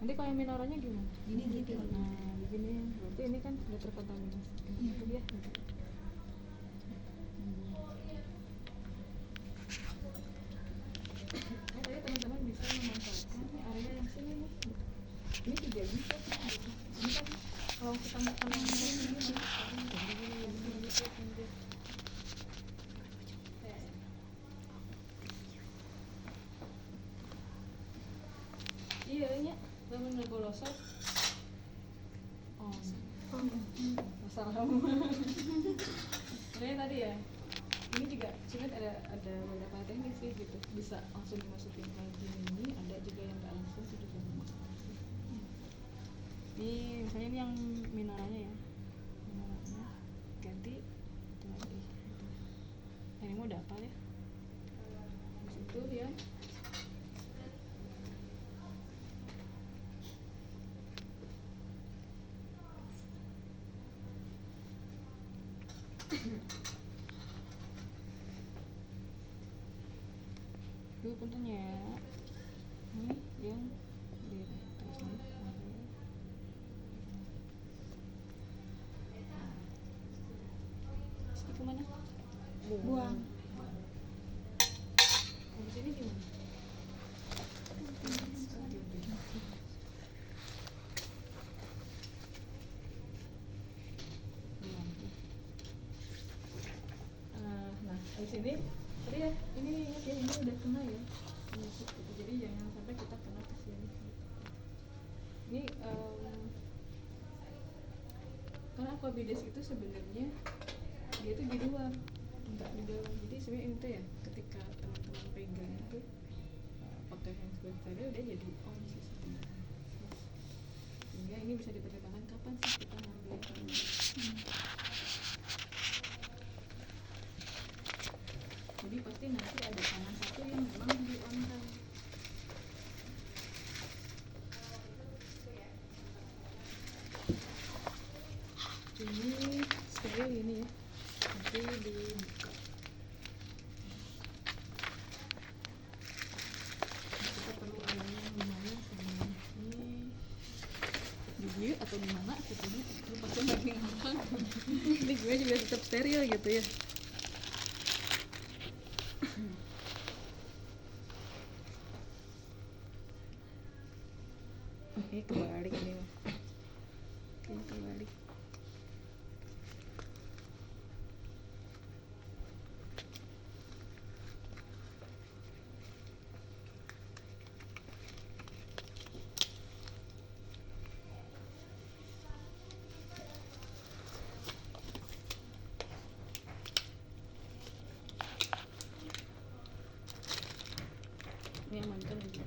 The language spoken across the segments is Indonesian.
Nanti kalau yang minoranya gimana? Ini gitu. Nah, begini berarti ini kan sudah terkontaminasi. Itu dia. Tadi teman-teman bisa memanfaatkan area yang sini nih. Ini juga bisa. Ini kan kalau kita makan yang ini iya nya temen ngegolosor. Oh, masalah. Makanya tadi ya, ini juga sebenarnya ada beberapa teknik sih gitu, bisa langsung dimasukin lagi ini, ada juga yang nggak langsung itu juga bisa. Ini misalnya ini yang minoranya ya, minoranya ganti itu lagi. Nah, ini mau dapal ya, di situ ya. Dulu puntennya ini yang di terus nih ini kemana? Buang. Di sini gimana? Nah, di sini tadi ya, ini ingat ya, ini udah kena ya. Gitu. Jadi jangan sampai kita kena ke sini. Ini karena aquabides itu sebenarnya dia itu di luar, enggak di dalam. Jadi sebenarnya itu ya, ketika teman-teman pegang itu pakai hand sanitizer dia jadi on sistem. Sehingga ini bisa dipertimbangkan kapan sih kita ngambil jadi pasti nanti ada tangan satu yang memang di on kan. Ini steril ini ya, nanti dibuka. Kita perlu airnya gimana sama ini di view atau di mana katanya itu pasti lagi ngomong. Ini gue juga tetap steril gitu ya. Oke, kebalik ini mah. Oke, kebalik. Ini amankan aja.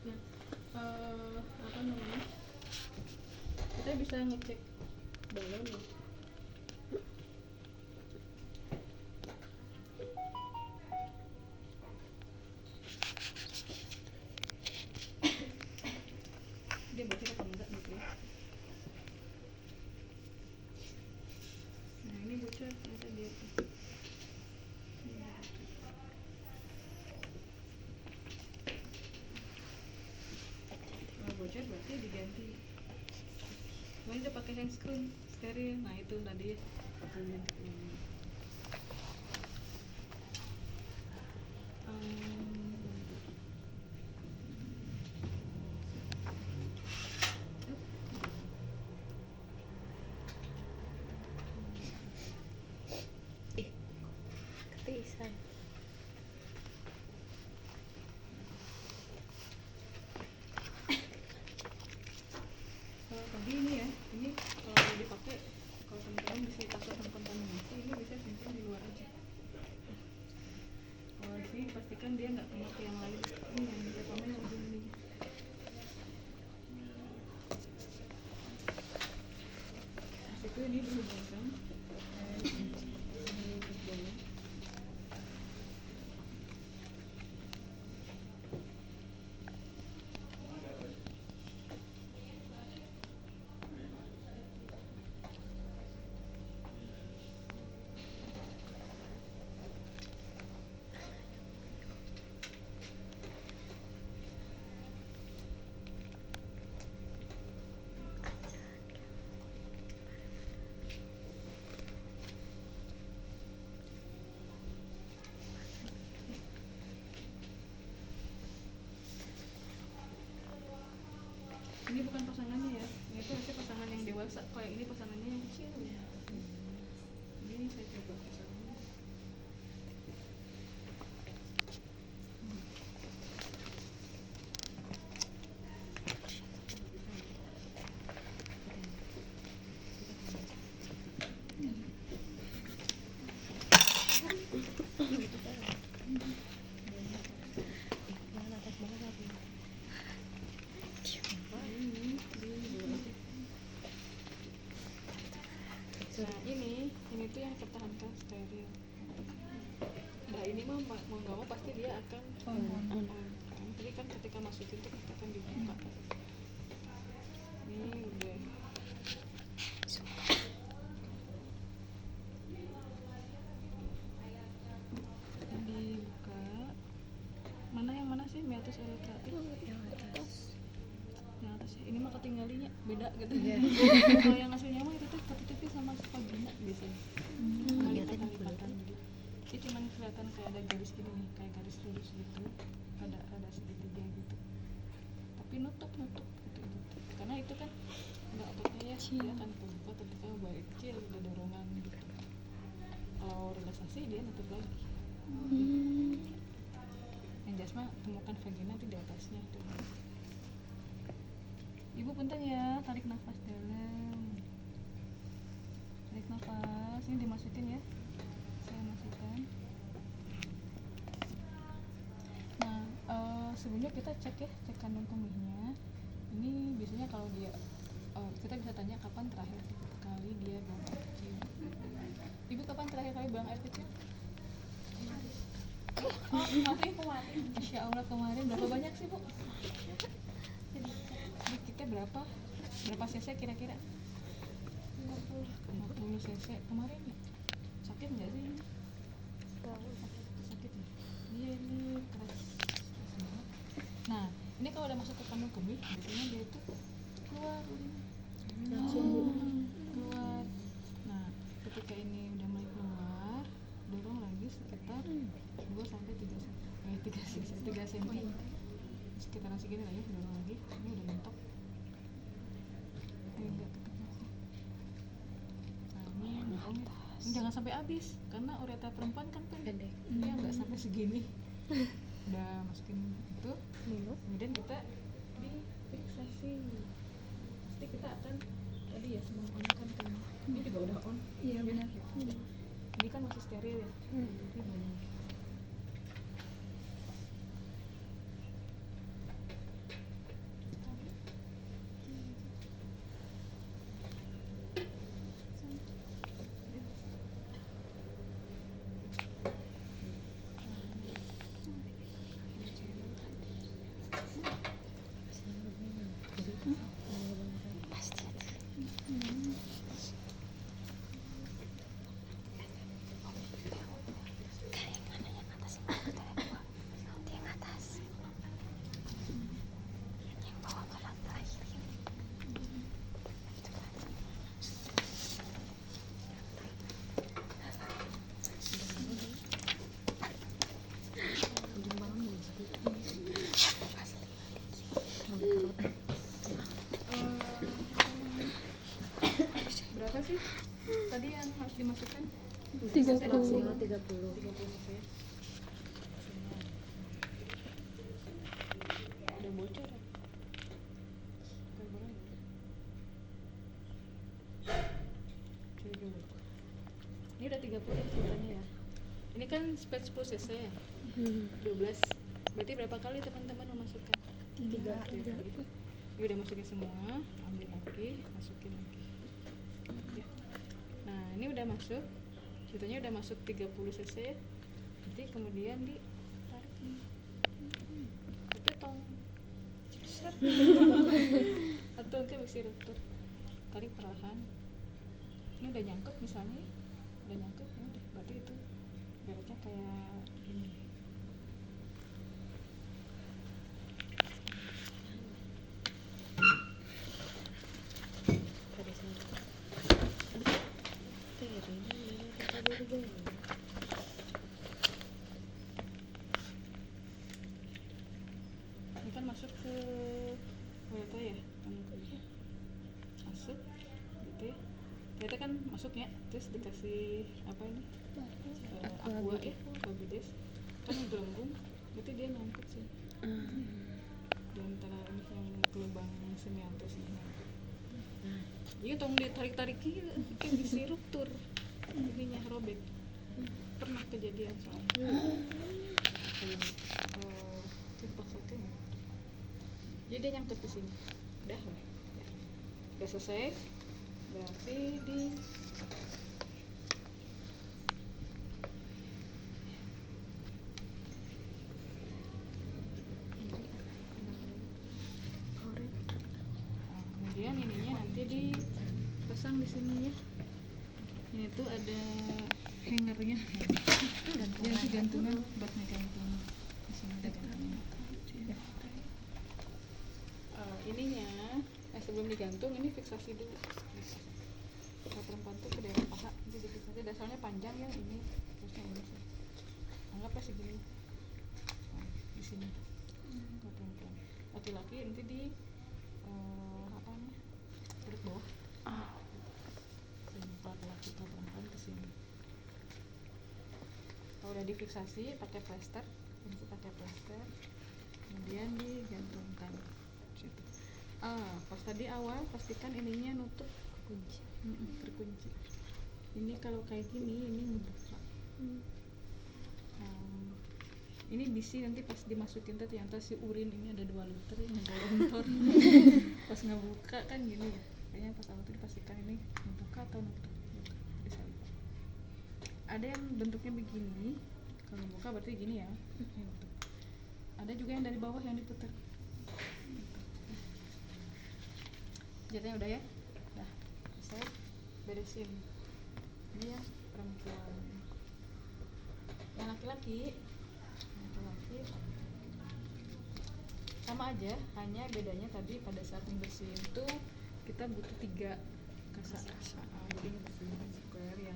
Nah, apa namanya? Kita bisa ngecek balon ya. Dia bocor apa enggak gitu ya. Nah, ini bocor ternyata dia. Kalau bocor berarti diganti. Ini udah pakai handscreen steril. Nah, itu tadi pakai handscreen. Ketisan. Kalau tadi ini ya, ini kalau dipakai, kalau teman-teman bisa takut terkontaminasi, ini bisa masa kayak ini pasangannya yang kecil ya. Ini saya coba pasangannya. Jangan atas bawah lagi. Nah ini tuh yang pertahankan steril. Nah ini mah mau nggak mau pasti dia akan on. Jadi kan ketika masukin tuh kita akan dibuka. Ini udah. Dibuka. Mana yang mana sih meatus electratis? Yang atas. Yang atas ya. Ini mah ketinggalinya beda gitu. Iya. Kalau yang aslinya mah itu tuh ketutupnya sama vagina biasanya. Lipatan gitu. Ini cuman kelihatan kayak ada garis gini nih, kayak garis lurus gitu. Ada segitiga gitu. Tapi nutup gitu. Karena itu kan nggak ototnya ya, dia akan terbuka ketika baik kecil ada dorongan gitu. Kalau relaksasi dia nutup lagi. Yang jelas mah temukan vagina tuh di atasnya tuh. Ibu punten ya, tarik nafas dalam. Tarik nafas, ini dimasukin ya. Saya masukkan. Nah, sebelumnya kita cek kandung kemihnya. Ini biasanya kalau dia kita bisa tanya kapan terakhir kali dia buang air kecil. Ibu kapan terakhir kali buang air kecil? Oh, kemarin. Masya Allah, kemarin berapa banyak sih, Bu? Sedikitnya berapa cc kira-kira? 50 cc kemarin ya? Sakit nggak sih ini? Sakit ya? Iya, ini keras banget. Nah, ini kalau udah masuk ke kandung kemih biasanya dia tuh keluar keluar. Nah, ketika ini udah mulai keluar, dorong lagi sekitar 2 sampai 3 cm. Sekitaran segini lah ya, dorong lagi. Ini udah mentok. Enggak ketemu sih. Nah, ini dorong. Ini jangan sampai habis karena uretra perempuan kan pendek. Dia nggak sampai segini. Udah masukin itu, kemudian kita difiksasi. Pasti kita akan tadi ya sebelum on kan ini juga udah on. Iya benar. Ini kan masih steril ya. Jadi belum. Berapa sih tadi yang harus dimasukkan? 30. 30 cc. Udah bocor ya? Bukan boleh. Coba dulu. Ini udah 30 ceritanya ya. Ini kan spek 10 cc ya? 12. Berarti berapa kali teman-teman memasukkan? 3 kali. Ini udah masukin semua, ambil lagi, masukin lagi. Ya. Nah, ini udah masuk. Ceritanya udah masuk 30 cc ya. Nanti kemudian ditarik nih. Tapi tong. Atau ke besi rutut. Tarik perlahan. Ini udah nyangkut misalnya. Udah nyangkut, ya udah. Berarti itu bereknya kayak ini. Ini kan masuk ke uretra ya, masuk gitu ya. Ternyata kan masuknya terus dikasih apa ini aqua ya, aquabides kan gelembung itu dia nyangkut sih di antara ini yang kelubang semiatus ini nyangkut. Iya tong ditarik-tarik gitu kayak bisa ruptur ininya robek. Pernah kejadian soalnya tipe satu ya. Jadi dia nyangkut di sini udah selesai berarti di kemudian ininya nanti dipasang di sini ya. Ini tuh ada hangernya ya, gantungan buat ngegantung di sini ada gantungan. Ininya sebelum digantung ini fiksasi dulu. Kalau perempuan tuh ke daerah paha jadi fiksasi dasarnya panjang ya ini terusnya ini sih. Anggaplah segini. Nah, di sini. Kalau perempuan. Laki-laki nanti di apa namanya? Perut bawah. Laki-laki kalau perempuan ke sini. Kalau udah difiksasi pakai plester, ini pakai plester. Kemudian digantungkan. Situ. Pas tadi awal pastikan ininya nutup terkunci. Ini kalau kayak gini ini ngebuka. Ini bisi nanti pas dimasukin tuh ternyata si urin ini ada 2 liter yang ngebolontor. Pas ngebuka kan gini ya. Kayaknya pas awal tuh dipastikan ini ngebuka atau nutup. Bisa lupa. Ada yang bentuknya begini. Kalau buka berarti gini ya. Ini nutup. Ada juga yang dari bawah yang diputar. Jadinya udah ya, udah selesai beresin. Ini ya perempuan. Yang laki-laki sama aja, hanya bedanya tadi pada saat membersihin itu kita butuh 3 kasa. Jadi ngebersihin square yang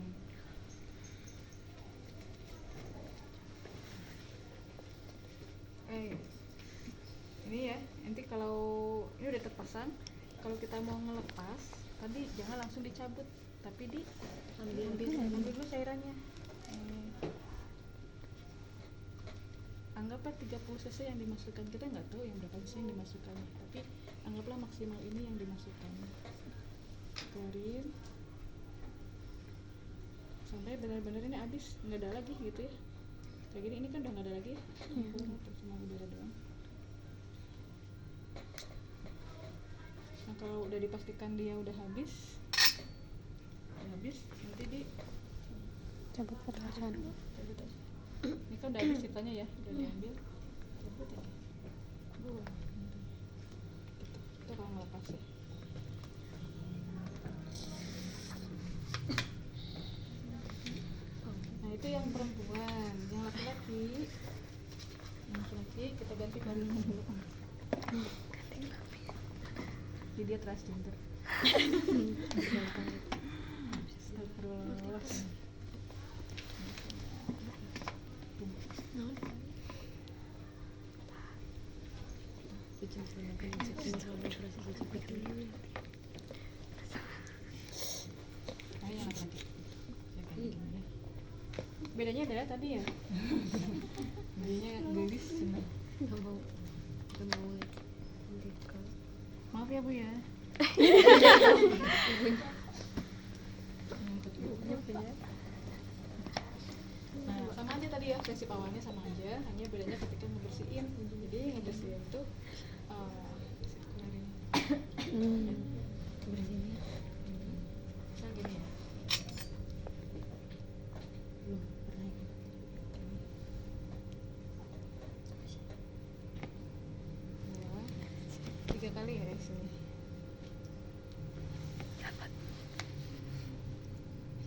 ini ya. Nanti kalau ini udah terpasang, kalau kita mau ngelepas tadi jangan langsung dicabut tapi ambil dulu cairannya. Anggaplah 30 cc yang dimasukkan, kita nggak tahu yang berapa cc yang dimasukkan, tapi anggaplah maksimal ini yang dimasukkan. Keluarin sampai benar-benar ini habis, nggak ada lagi gitu ya. Kayak gini ini kan udah nggak ada lagi, cuma udara doang. Nah kalau udah dipastikan dia udah habis nanti cabut perlahan. cabut aja. Ini kan udah habis ceritanya ya, udah diambil cabut aja, buang gitu. Itu kalau ngelepas ya. Nah itu yang perempuan. Yang laki-laki kita ganti kelaminnya dulu. Jadi dia transgender. Astagfirullah. Bedanya adalah tadi ya. Bedanya gelis senang. Maaf ya Bu ya. Nah, sama aja tadi ya, prinsip awalnya sama aja, hanya bedanya ketika ngebersihin. Jadi ngebersihin tuh Bersihinnya misal gini ya. belum pernah. Ya, 3 kali ya sini.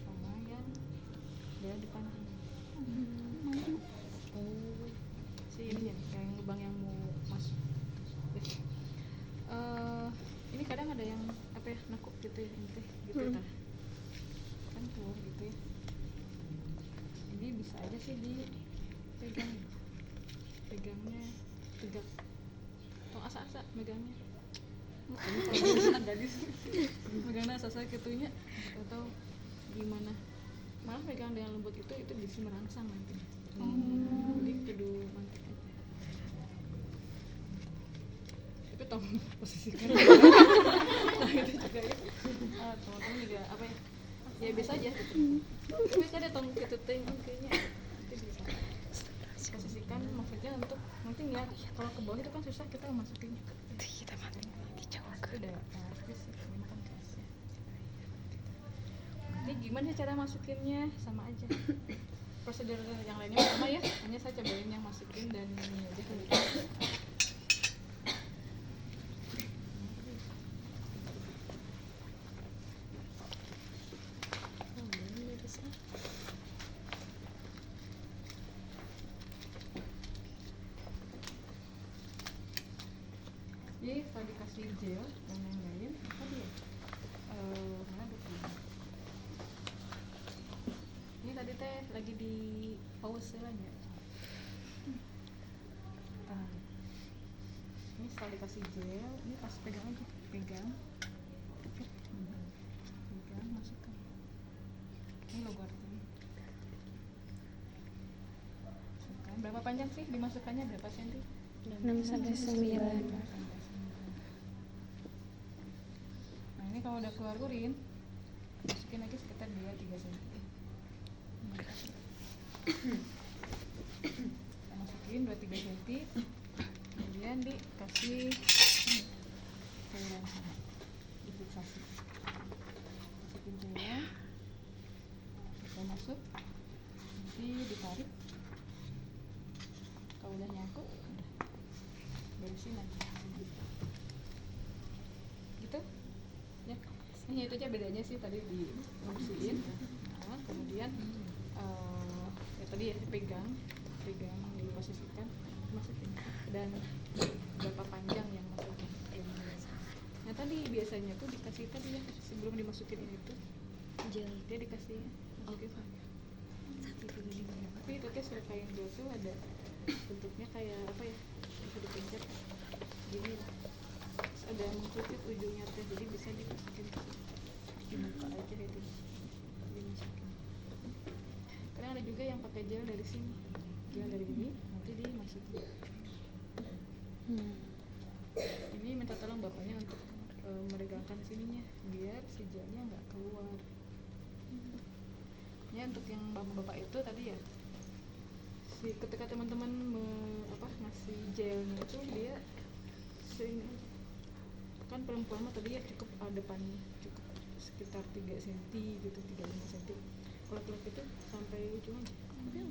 Sama yang dia depan. Si ini ya, yang lubang yang mau masuk. Ini kadang ada yang apa ya, nekuk gitu ya, gitu ya. Kan keluar gitu ya. Ini bisa aja sih dipegang. Pegangnya tegak. Atau asa-asa megangnya. ada di pegang sasa kitunya atau gimana, malah pegang dengan lembut itu bisa merangsang nanti. Jadi kudu mantek aja. Tapi tong posisikan nah itu juga ya, teman-teman juga apa ya biasa aja gitu. Tapi ada tong gitu teh kayaknya itu bisa posisikan, maksudnya untuk nanti ya kalau ke bawah itu kan susah kita masukinnya. Kita mati dicoba. Itu udah pasti sih makan gasnya. Jadi gimana cara masukinnya, sama aja prosedur yang lainnya sama ya, hanya saya cobain yang masukin dan ini aja kali. Jadi kalau dikasih gel dan lain-lain apa dia? Mana dokumen? Ini tadi teh lagi di pause lah ya. Ini setelah dikasih gel, ini pas pegang aja, pegang, masukkan. Ini logo artinya. Masukkan. Berapa panjang sih dimasukkannya, berapa senti? 6-9. Nah ini kalau udah keluar urin, masukin lagi sekitar 2-3 cm. Kita masukin 2-3 cm, kemudian dikasih cairan sana, difiksasi. Masukin cairan, kita masuk, nanti ditarik. Kalau udah nyangkut, udah beresin aja. Gitu ya, ini itu aja bedanya sih, tadi dibersihin, nah, kemudian ya tadi ya pegang diposisikan, masukin, dan berapa panjang yang masukin. Nah tadi biasanya tuh dikasih tadi ya sebelum dimasukin ini tuh gel, dia dikasih masukin tapi itu kayak serkain gel tuh ada bentuknya kayak apa ya, bisa dipencet gini lah, terus ada mengkucuk ujungnya teh, jadi bisa dimasukin dibuka aja itu dimasukin. Kadang ada juga yang pakai gel dari sini, gel dari ini nanti dimasukin. Ini minta tolong bapaknya untuk meregangkan sininya biar si gelnya nggak keluar. Ya untuk yang bapak itu tadi ya, si ketika teman-teman ngasih gelnya itu dia sering kan perempuan mah tadi ya cukup depannya cukup sekitar 3 cm gitu, 3-5 cm. Kalau laki-laki itu sampai ujung aja.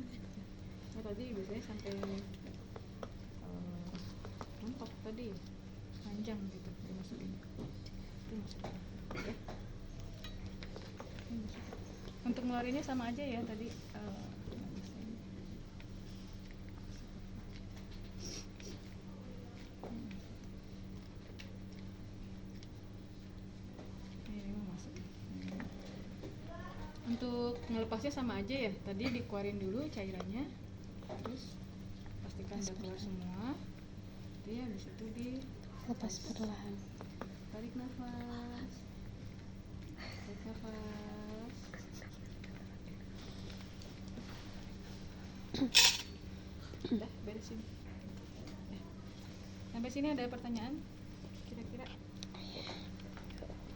Nah tadi biasanya sampai mentok tadi panjang gitu dimasukin. Itu masukin ya. Untuk ngeluarinnya sama aja ya tadi. Untuk ngelepasnya sama aja ya, tadi dikeluarin dulu cairannya, terus pastikan udah keluar semua. Jadi habis itu Lepas perlahan. tarik nafas, udah beresin. Sampai sini ada pertanyaan?